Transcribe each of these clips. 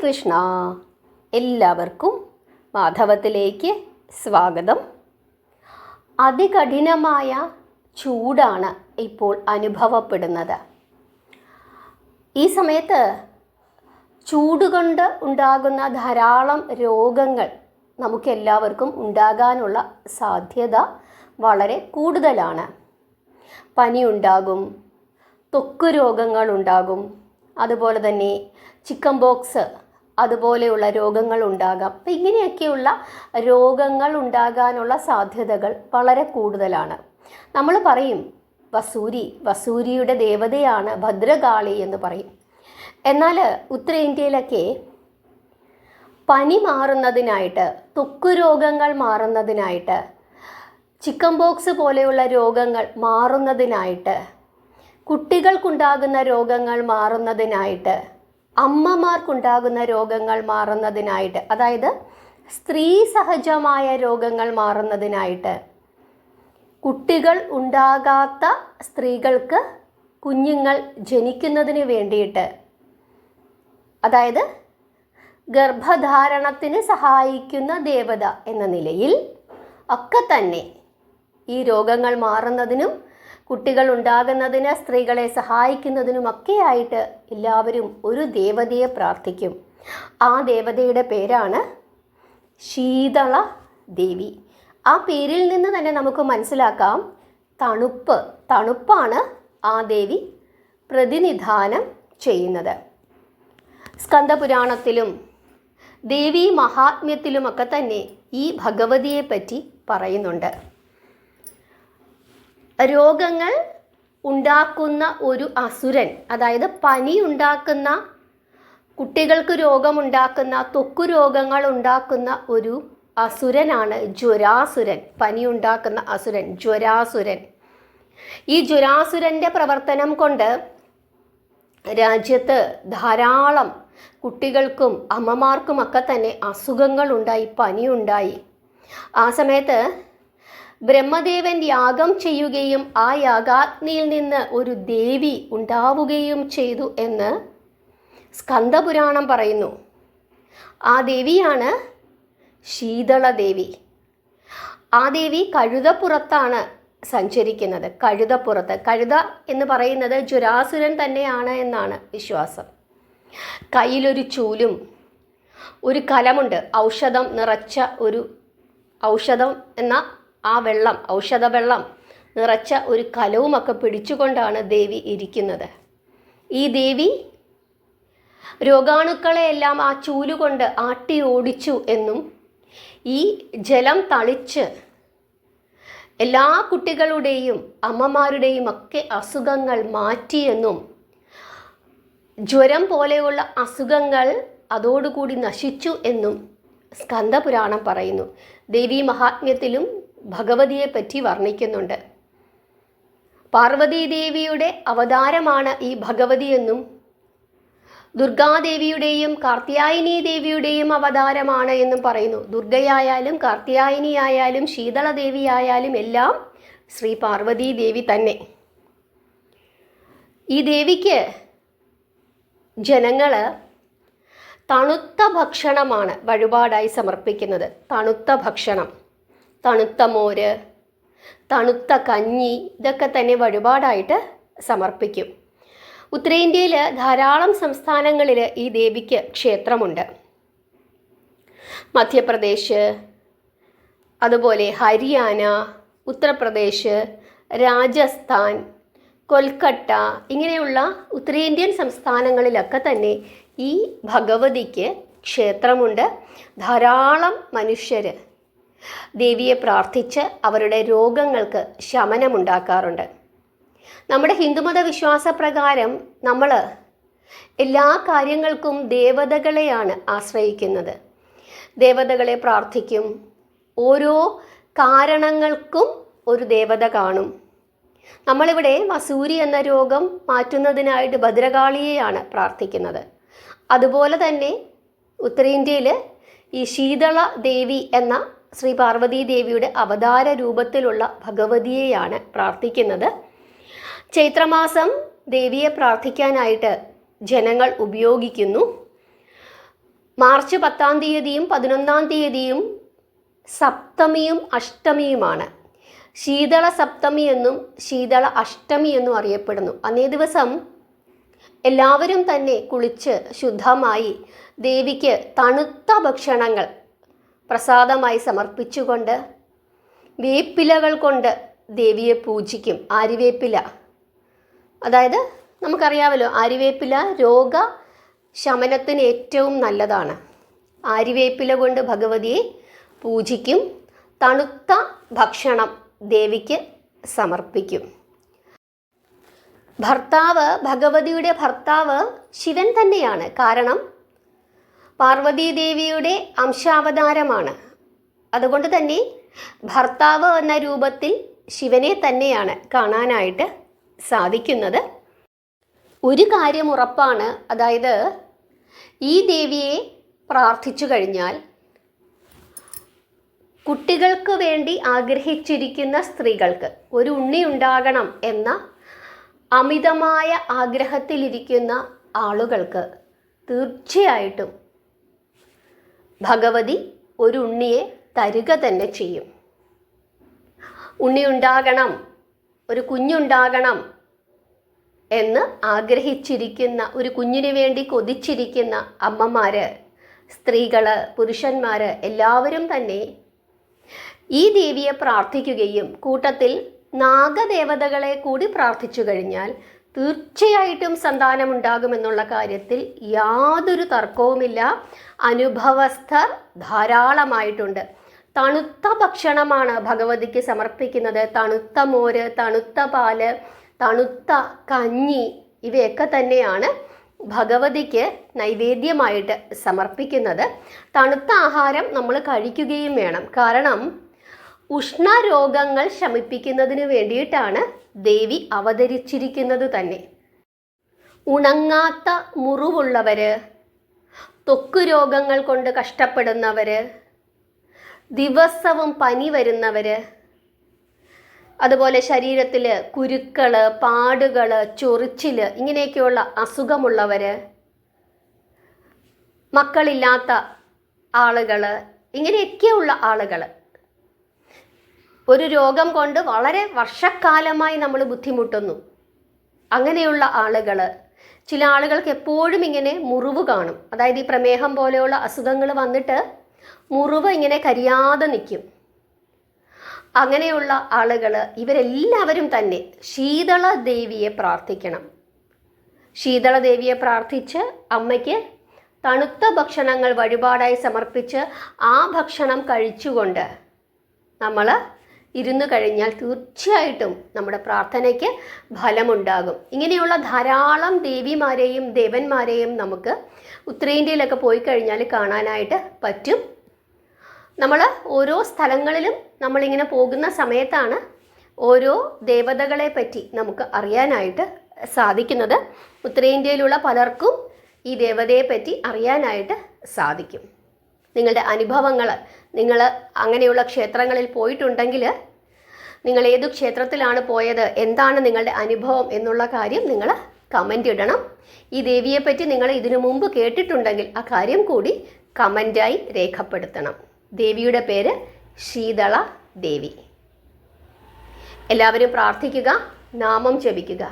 ശ്രീകൃഷ്ണ. എല്ലാവർക്കും മാധവത്തിലേക്ക് സ്വാഗതം. അതികഠിനമായ ചൂടാണ് ഇപ്പോൾ അനുഭവപ്പെടുന്നത്. ഈ സമയത്ത് ചൂടുകൊണ്ട് ഉണ്ടാകുന്ന ധാരാളം രോഗങ്ങൾ നമുക്കെല്ലാവർക്കും ഉണ്ടാകാനുള്ള സാധ്യത വളരെ കൂടുതലാണ്. പനിയുണ്ടാകും, ത്വക്ക് രോഗങ്ങളുണ്ടാകും, അതുപോലെ തന്നെ ചിക്കൻ ബോക്സ് അതുപോലെയുള്ള രോഗങ്ങൾ ഉണ്ടാകാം. അപ്പം ഇങ്ങനെയൊക്കെയുള്ള രോഗങ്ങൾ ഉണ്ടാകാനുള്ള സാധ്യതകൾ വളരെ കൂടുതലാണ്. നമ്മൾ പറയും വസൂരിയുടെ ദേവതയാണ് ഭദ്രകാളി എന്ന് പറയും. എന്നാൽ ഉത്തരേന്ത്യയിലൊക്കെ പനി മാറുന്നതിനായിട്ട്, ത്വക്ക് രോഗങ്ങൾ മാറുന്നതിനായിട്ട്, ചിക്കൻ ബോക്സ് പോലെയുള്ള രോഗങ്ങൾ മാറുന്നതിനായിട്ട്, കുട്ടികൾക്കുണ്ടാകുന്ന രോഗങ്ങൾ മാറുന്നതിനായിട്ട്, അമ്മമാർക്കുണ്ടാകുന്ന രോഗങ്ങൾ മാറുന്നതിനായിട്ട്, അതായത് സ്ത്രീ സഹജമായ രോഗങ്ങൾ മാറുന്നതിനായിട്ട്, കുട്ടികൾ ഉണ്ടാകാത്ത സ്ത്രീകൾക്ക് കുഞ്ഞുങ്ങൾ ജനിക്കുന്നതിന് വേണ്ടിയിട്ട്, അതായത് ഗർഭധാരണത്തിന് സഹായിക്കുന്ന ദേവത എന്ന നിലയിൽ ഒക്കെ തന്നെ ഈ രോഗങ്ങൾ മാറുന്നതിനും കുട്ടികൾ ഉണ്ടാകുന്നതിന് സ്ത്രീകളെ സഹായിക്കുന്നതിനുമൊക്കെയായിട്ട് എല്ലാവരും ഒരു ദേവതയെ പ്രാർത്ഥിക്കും. ആ ദേവതയുടെ പേരാണ് ശീതള ദേവി. ആ പേരിൽ നിന്ന് തന്നെ നമുക്ക് മനസ്സിലാക്കാം തണുപ്പാണ് ആ ദേവി പ്രതിനിധാനം ചെയ്യുന്നത്. സ്കന്ദപുരാണത്തിലും ദേവീ മഹാത്മ്യത്തിലുമൊക്കെ തന്നെ ഈ ഭഗവതിയെ പറ്റി പറയുന്നുണ്ട്. രോഗങ്ങൾ ഉണ്ടാക്കുന്ന ഒരു അസുരൻ, അതായത് പനി ഉണ്ടാക്കുന്ന, കുട്ടികൾക്ക് രോഗമുണ്ടാക്കുന്ന, ത്വക്കു രോഗങ്ങൾ ഉണ്ടാക്കുന്ന ഒരു അസുരനാണ് ജ്വരാസുരൻ. പനി ഉണ്ടാക്കുന്ന അസുരൻ ജ്വരാസുരൻ. ഈ ജ്വരാസുരൻ്റെ പ്രവർത്തനം കൊണ്ട് രാജ്യത്ത് ധാരാളം കുട്ടികൾക്കും അമ്മമാർക്കുമൊക്കെ തന്നെ അസുഖങ്ങളുണ്ടായി, പനിയുണ്ടായി. ആ സമയത്ത് ബ്രഹ്മദേവൻ യാഗം ചെയ്യുകയും ആ യാഗാഗ്നിയിൽ നിന്ന് ഒരു ദേവി ഉണ്ടാവുകയും ചെയ്തു എന്ന് സ്കന്ദപുരാണം പറയുന്നു. ആ ദേവിയാണ് ശീതളദേവി. ആ ദേവി കഴുതപ്പുറത്താണ് സഞ്ചരിക്കുന്നത്. കഴുത എന്ന് പറയുന്നത് ജ്വരാസുരൻ തന്നെയാണ് എന്നാണ് വിശ്വാസം. കയ്യിലൊരു ചൂലും ഒരു കലമുണ്ട്. ഔഷധം നിറച്ച ഒരു ഔഷധം എന്ന ആ വെള്ളം, ഔഷധവെള്ളം നിറച്ച ഒരു കലവുമൊക്കെ പിടിച്ചുകൊണ്ടാണ് ദേവി ഇരിക്കുന്നത്. ഈ ദേവി രോഗാണുക്കളെയെല്ലാം ആ ചൂലുകൊണ്ട് ആട്ടി ഓടിച്ചു എന്നും ഈ ജലം തളിച്ച് എല്ലാ കുട്ടികളുടെയും അമ്മമാരുടെയും ഒക്കെ അസുഖങ്ങൾ മാറ്റിയെന്നും ജ്വരം പോലെയുള്ള അസുഖങ്ങൾ അതോടുകൂടി നശിച്ചു എന്നും സ്കന്ദപുരാണം പറയുന്നു. ദേവീ മഹാത്മ്യത്തിലും ഭഗവതിയെ പറ്റി വർണ്ണിക്കുന്നുണ്ട്. പാർവതീദേവിയുടെ അവതാരമാണ് ഈ ഭഗവതി എന്നും ദുർഗാദേവിയുടെയും കാർത്യായനി ദേവിയുടെയും അവതാരമാണ് എന്നും പറയുന്നു. ദുർഗയായാലും കാർത്യായനിയായാലും ശീതളദേവിയായാലും എല്ലാം ശ്രീ പാർവതീ ദേവി തന്നെ. ഈ ദേവിക്ക് ജനങ്ങൾ തണുത്ത ഭക്ഷണമാണ് വഴിപാടായി സമർപ്പിക്കുന്നത്. തണുത്ത ഭക്ഷണം, തണുത്ത മോര്, തണുത്ത കഞ്ഞി, ഇതൊക്കെ തന്നെ വഴിപാടായിട്ട് സമർപ്പിക്കും. ഉത്തരേന്ത്യയിൽ ധാരാളം സംസ്ഥാനങ്ങളിൽ ഈ ദേവിക്ക് ക്ഷേത്രമുണ്ട്. മധ്യപ്രദേശ്, അതുപോലെ ഹരിയാന, ഉത്തർപ്രദേശ്, രാജസ്ഥാൻ, കൊൽക്കട്ട, ഇങ്ങനെയുള്ള ഉത്തരേന്ത്യൻ സംസ്ഥാനങ്ങളിലൊക്കെ തന്നെ ഈ ഭഗവതിക്ക് ക്ഷേത്രമുണ്ട്. ധാരാളം മനുഷ്യർ ദേവിയെ പ്രാർത്ഥിച്ച് അവരുടെ രോഗങ്ങൾക്ക് ശമനമുണ്ടാക്കാറുണ്ട്. നമ്മുടെ ഹിന്ദുമത വിശ്വാസപ്രകാരം നമ്മൾ എല്ലാ കാര്യങ്ങൾക്കും ദേവതകളെയാണ് ആശ്രയിക്കുന്നത്. ദേവതകളെ പ്രാർത്ഥിക്കും. ഓരോ കാരണങ്ങൾക്കും ഒരു ദേവത കാണും. നമ്മളിവിടെ വസൂരി എന്ന രോഗം മാറ്റുന്നതിനായിട്ട് ഭദ്രകാളിയെയാണ് പ്രാർത്ഥിക്കുന്നത്. അതുപോലെ തന്നെ ഉത്തരേന്ത്യയിൽ ഈ ശീതള ദേവി എന്ന ശ്രീ പാർവതീ ദേവിയുടെ അവതാര രൂപത്തിലുള്ള ഭഗവതിയെയാണ് പ്രാർത്ഥിക്കുന്നത്. ചൈത്രമാസം ദേവിയെ പ്രാർത്ഥിക്കാനായിട്ട് ജനങ്ങൾ ഉപയോഗിക്കുന്നു. മാർച്ച് 10-ാം തീയതിയും 11-ാം തീയതിയും സപ്തമിയും അഷ്ടമിയുമാണ്. ശീതള സപ്തമി എന്നും ശീതള അഷ്ടമി എന്നും അറിയപ്പെടുന്നു. അന്നേ ദിവസം എല്ലാവരും തന്നെ കുളിച്ച് ശുദ്ധമായി ദേവിക്ക് തണുത്ത ഭക്ഷണങ്ങൾ പ്രസാദമായി സമർപ്പിച്ചുകൊണ്ട് വേപ്പിലകൾ കൊണ്ട് ദേവിയെ പൂജിക്കും. ആര്യവേപ്പില, അതായത് നമുക്കറിയാമല്ലോ, ആര്യവേപ്പില രോഗശമനത്തിന് ഏറ്റവും നല്ലതാണ്. ആര്യവേപ്പില കൊണ്ട് ഭഗവതിയെ പൂജിക്കും. തണുത്ത ഭക്ഷണം ദേവിക്ക് സമർപ്പിക്കും. ഭഗവതിയുടെ ഭർത്താവ് ശിവൻ തന്നെയാണ്. കാരണം പാർവതീദേവിയുടെ അംശാവതാരമാണ്. അതുകൊണ്ട് തന്നെ ഭർത്താവ് എന്ന രൂപത്തിൽ ശിവനെ തന്നെയാണ് കാണാനായിട്ട് സാധിക്കുന്നത്. ഒരു കാര്യം ഉറപ്പാണ്, അതായത് ഈ ദേവിയെ പ്രാർത്ഥിച്ചു കഴിഞ്ഞാൽ കുട്ടികൾക്ക് വേണ്ടി ആഗ്രഹിച്ചിരിക്കുന്ന സ്ത്രീകൾക്ക്, ഒരു ഉണ്ണി ഉണ്ടാകണം എന്ന അമിതമായ ആഗ്രഹത്തിലിരിക്കുന്ന ആളുകൾക്ക് തീർച്ചയായിട്ടും ഭഗവതി ഒരു ഉണ്ണിയെ തരുക തന്നെ ചെയ്യും. ഉണ്ണി ഉണ്ടാകണം, ഒരു കുഞ്ഞുണ്ടാകണം എന്ന് ആഗ്രഹിച്ചിരിക്കുന്ന, ഒരു കുഞ്ഞിന് വേണ്ടി കൊതിച്ചിരിക്കുന്ന അമ്മമാർ, സ്ത്രീകൾ, പുരുഷന്മാർ എല്ലാവരും തന്നെ ഈ ദേവിയെ പ്രാർത്ഥിക്കുകയും കൂട്ടത്തിൽ നാഗദേവതകളെ കൂടി പ്രാർത്ഥിച്ചു കഴിഞ്ഞാൽ തീർച്ചയായിട്ടും സന്താനമുണ്ടാകുമെന്നുള്ള കാര്യത്തിൽ യാതൊരു തർക്കവുമില്ല. അനുഭവസ്ഥർ ധാരാളമായിട്ടുണ്ട്. തണുത്ത ഭക്ഷണമാണ് ഭഗവതിക്ക് സമർപ്പിക്കുന്നത്. തണുത്ത മോര്, തണുത്ത പാല്, തണുത്ത കഞ്ഞി, ഇവയൊക്കെ തന്നെയാണ് ഭഗവതിക്ക് നൈവേദ്യമായിട്ട് സമർപ്പിക്കുന്നത്. തണുത്ത ആഹാരം നമ്മൾ കഴിക്കുകയും വേണം. കാരണം ഉഷ്ണരോഗങ്ങൾ ശമിപ്പിക്കുന്നതിന് വേണ്ടിയിട്ടാണ് ദേവി അവതരിച്ചിരിക്കുന്നത് തന്നെ. ഉണങ്ങാത്ത മുറിവുള്ളവർ, ത്വക്ക് രോഗങ്ങൾ കൊണ്ട് കഷ്ടപ്പെടുന്നവർ, ദിവസവും പനി വരുന്നവർ, അതുപോലെ ശരീരത്തിൽ കുരുക്കൾ, പാടുകൾ, ചൊറിച്ചിൽ, ഇങ്ങനെയൊക്കെയുള്ള അസുഖമുള്ളവർ, മക്കളില്ലാത്ത ആളുകൾ, ഇങ്ങനെയൊക്കെയുള്ള ആളുകൾ, ഒരു രോഗം കൊണ്ട് വളരെ വർഷക്കാലമായി നമ്മൾ ബുദ്ധിമുട്ടുന്നു, അങ്ങനെയുള്ള ആളുകൾ, ചില ആളുകൾക്ക് എപ്പോഴും ഇങ്ങനെ മുറിവ് കാണും. അതായത് ഈ പ്രമേഹം പോലെയുള്ള അസുഖങ്ങൾ വന്നിട്ട് മുറിവ് ഇങ്ങനെ കരിയാതെ നിൽക്കും. അങ്ങനെയുള്ള ആളുകൾ, ഇവരെല്ലാവരും തന്നെ ശീതള ദേവിയെ പ്രാർത്ഥിക്കണം. ശീതള ദേവിയെ പ്രാർത്ഥിച്ച് അമ്മയ്ക്ക് തണുത്ത ഭക്ഷണങ്ങൾ വഴിപാടായി സമർപ്പിച്ച് ആ ഭക്ഷണം കഴിച്ചുകൊണ്ട് നമ്മൾ ഇരുന്നു കഴിഞ്ഞാൽ തീർച്ചയായിട്ടും നമ്മുടെ പ്രാർത്ഥനയ്ക്ക് ഫലമുണ്ടാകും. ഇങ്ങനെയുള്ള ധാരാളം ദേവിമാരെയും ദേവന്മാരെയും നമുക്ക് ഉത്തരേന്ത്യയിലൊക്കെ പോയി കഴിഞ്ഞാൽ കാണാനായിട്ട് പറ്റും. നമ്മൾ ഓരോ സ്ഥലങ്ങളിലും നമ്മളിങ്ങനെ പോകുന്ന സമയത്താണ് ഓരോ ദേവതകളെ പറ്റി നമുക്ക് അറിയാനായിട്ട് സാധിക്കുന്നത്. ഉത്തരേന്ത്യയിലുള്ള പലർക്കും ഈ ദേവതയെ പറ്റി അറിയാനായിട്ട് സാധിക്കും. നിങ്ങളുടെ അനുഭവങ്ങൾ, നിങ്ങൾ അങ്ങനെയുള്ള ക്ഷേത്രങ്ങളിൽ പോയിട്ടുണ്ടെങ്കിൽ നിങ്ങൾ ഏതു ക്ഷേത്രത്തിലാണ് പോയത്, എന്താണ് നിങ്ങളുടെ അനുഭവം എന്നുള്ള കാര്യം നിങ്ങൾ കമൻ്റ് ഇടണം. ഈ ദേവിയെപ്പറ്റി നിങ്ങൾ ഇതിനു മുമ്പ് കേട്ടിട്ടുണ്ടെങ്കിൽ ആ കാര്യം കൂടി കമൻ്റായി രേഖപ്പെടുത്തണം. ദേവിയുടെ പേര് ശീതള ദേവി. എല്ലാവരും പ്രാർത്ഥിക്കുക, നാമം ജപിക്കുക.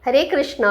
ഹരേ കൃഷ്ണ.